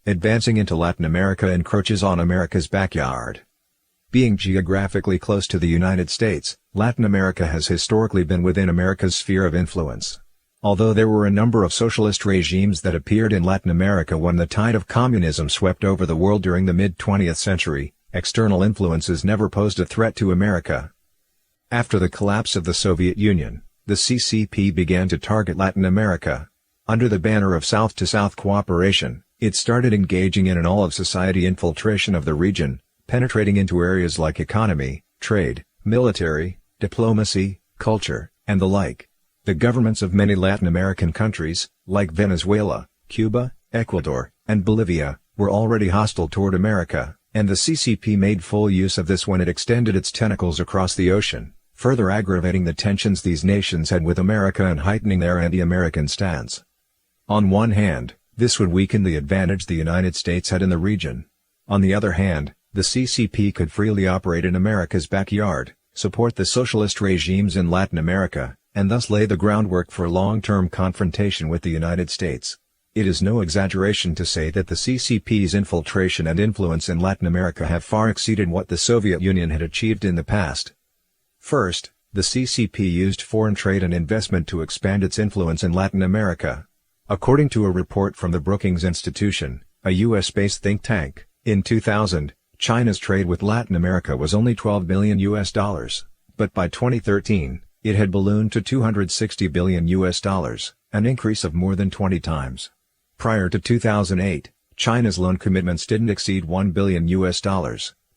Advancing into Latin America encroaches on America's backyard. Being geographically close to the United States, Latin America has historically been within America's sphere of influence. Although there were a number of socialist regimes that appeared in Latin America when the tide of communism swept over the world during the mid-20th century, external influences never posed a threat to America. After the collapse of the Soviet Union, the CCP began to target Latin America. Under the banner of South-to-South cooperation, it started engaging in an all-of-society infiltration of the region, penetrating into areas like economy, trade, military, diplomacy, culture, and the like. The governments of many Latin American countries, like Venezuela, Cuba, Ecuador, and Bolivia, were already hostile toward America, and the CCP made full use of this when it extended its tentacles across the ocean, further aggravating the tensions these nations had with America and heightening their anti-American stance. On one hand, this would weaken the advantage the United States had in the region. On the other hand, the CCP could freely operate in America's backyard, support the socialist regimes in Latin America, and thus lay the groundwork for long-term confrontation with the United States. It is no exaggeration to say that the CCP's infiltration and influence in Latin America have far exceeded what the Soviet Union had achieved in the past. First, the CCP used foreign trade and investment to expand its influence in Latin America. According to a report from the Brookings Institution, a U.S.-based think tank, in 2000, China's trade with Latin America was only $12 billion, but by 2013, it had ballooned to $260 billion, an increase of more than 20 times. Prior to 2008, China's loan commitments didn't exceed $1 billion,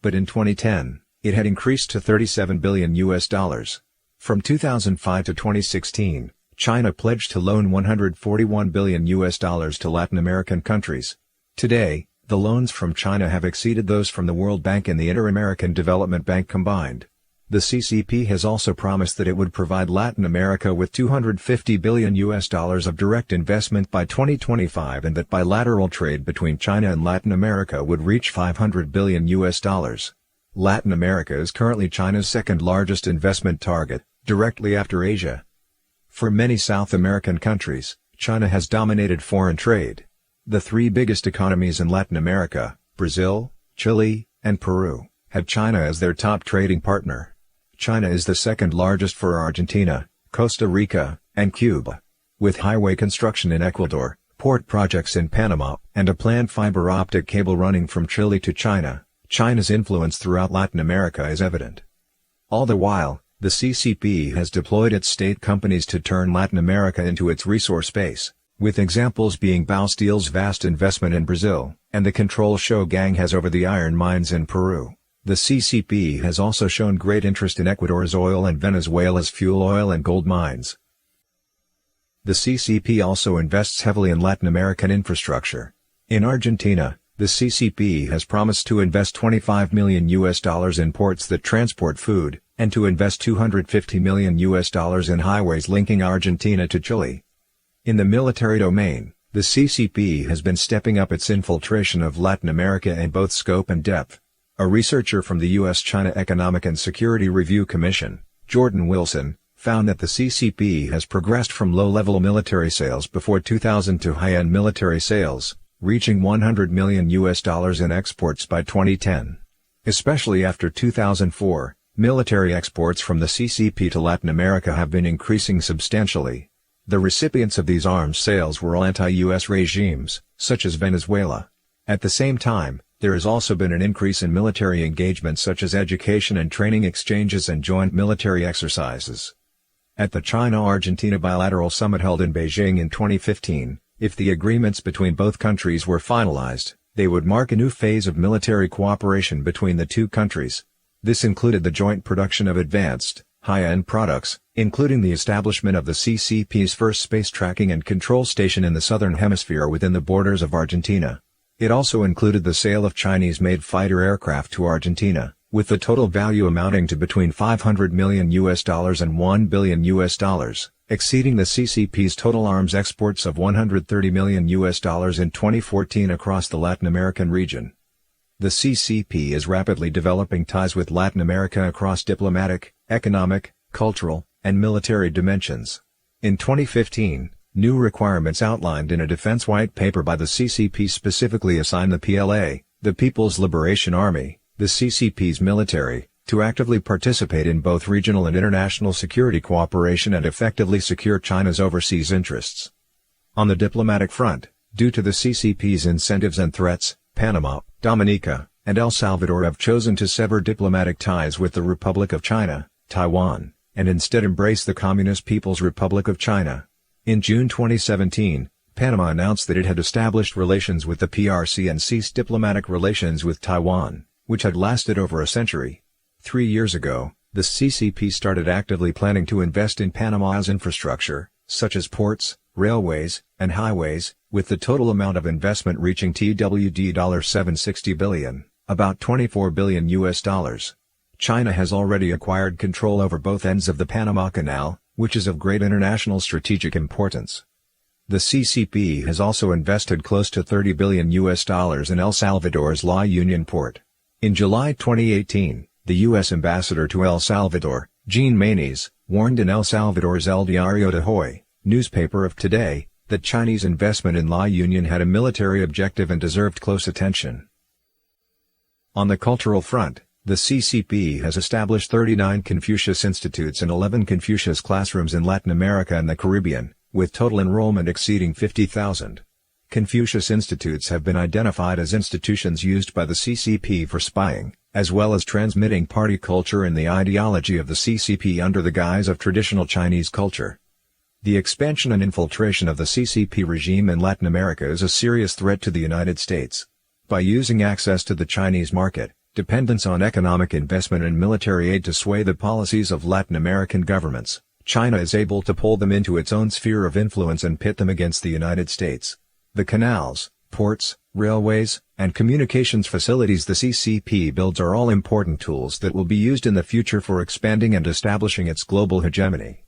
but in 2010, it had increased to $37 billion. From 2005 to 2016, China pledged to loan $141 billion to Latin American countries. Today, the loans from China have exceeded those from the World Bank and the Inter-American Development Bank combined. The CCP has also promised that it would provide Latin America with $250 billion of direct investment by 2025 and that bilateral trade between China and Latin America would reach $500 billion. Latin America is currently China's second largest investment target, directly after Asia. For many South American countries, China has dominated foreign trade. The three biggest economies in Latin America, Brazil, Chile, and Peru, have China as their top trading partner. China is the second largest for Argentina, Costa Rica, and Cuba. With highway construction in Ecuador, port projects in Panama, and a planned fiber optic cable running from Chile to China, China's influence throughout Latin America is evident. All the while, the CCP has deployed its state companies to turn Latin America into its resource base, with examples being Baosteel's vast investment in Brazil, and the control Show Gang has over the iron mines in Peru. The CCP has also shown great interest in Ecuador's oil and Venezuela's fuel oil and gold mines. The CCP also invests heavily in Latin American infrastructure. In Argentina, the CCP has promised to invest $25 million in ports that transport food, and to invest $250 million in highways linking Argentina to Chile. In the military domain, the CCP has been stepping up its infiltration of Latin America in both scope and depth. A researcher from the U.S.-China Economic and Security Review Commission, Jordan Wilson, found that the CCP has progressed from low-level military sales before 2000 to high-end military sales, reaching $100 million in exports by 2010. Especially after 2004, military exports from the CCP to Latin America have been increasing substantially. The recipients of these arms sales were all anti-U.S. regimes, such as Venezuela. At the same time, there has also been an increase in military engagements such as education and training exchanges and joint military exercises. At the China-Argentina bilateral summit held in Beijing in 2015, if the agreements between both countries were finalized, they would mark a new phase of military cooperation between the two countries. This included the joint production of advanced, high-end products, including the establishment of the CCP's first space tracking and control station in the southern hemisphere within the borders of Argentina. It also included the sale of Chinese-made fighter aircraft to Argentina, with the total value amounting to between $500 million and $1 billion, exceeding the CCP's total arms exports of $130 million in 2014 across the Latin American region. The CCP is rapidly developing ties with Latin America across diplomatic, economic, cultural, and military dimensions. In 2015, New requirements outlined in a defense white paper by the CCP specifically assign the PLA, the People's Liberation Army, the CCP's military, to actively participate in both regional and international security cooperation and effectively secure China's overseas interests. On the diplomatic front, due to the CCP's incentives and threats, Panama, Dominica, and El Salvador have chosen to sever diplomatic ties with the Republic of China, Taiwan, and instead embrace the Communist People's Republic of China. In June 2017, Panama announced that it had established relations with the PRC and ceased diplomatic relations with Taiwan, which had lasted over a century. 3 years ago, the CCP started actively planning to invest in Panama's infrastructure, such as ports, railways, and highways, with the total amount of investment reaching TWD $760 billion, about $24 billion. China has already acquired control over both ends of the Panama Canal, which is of great international strategic importance. The CCP has also invested close to $30 billion in El Salvador's La Union port. In July 2018, the U.S. ambassador to El Salvador, Jean Manes, warned in El Salvador's El Diario de Hoy, newspaper of today, that Chinese investment in La Union had a military objective and deserved close attention. On the cultural front, the CCP has established 39 Confucius Institutes and 11 Confucius classrooms in Latin America and the Caribbean, with total enrollment exceeding 50,000. Confucius Institutes have been identified as institutions used by the CCP for spying, as well as transmitting party culture and the ideology of the CCP under the guise of traditional Chinese culture. The expansion and infiltration of the CCP regime in Latin America is a serious threat to the United States. By using access to the Chinese market, dependence on economic investment and military aid to sway the policies of Latin American governments, China is able to pull them into its own sphere of influence and pit them against the United States. The canals, ports, railways, and communications facilities the CCP builds are all important tools that will be used in the future for expanding and establishing its global hegemony.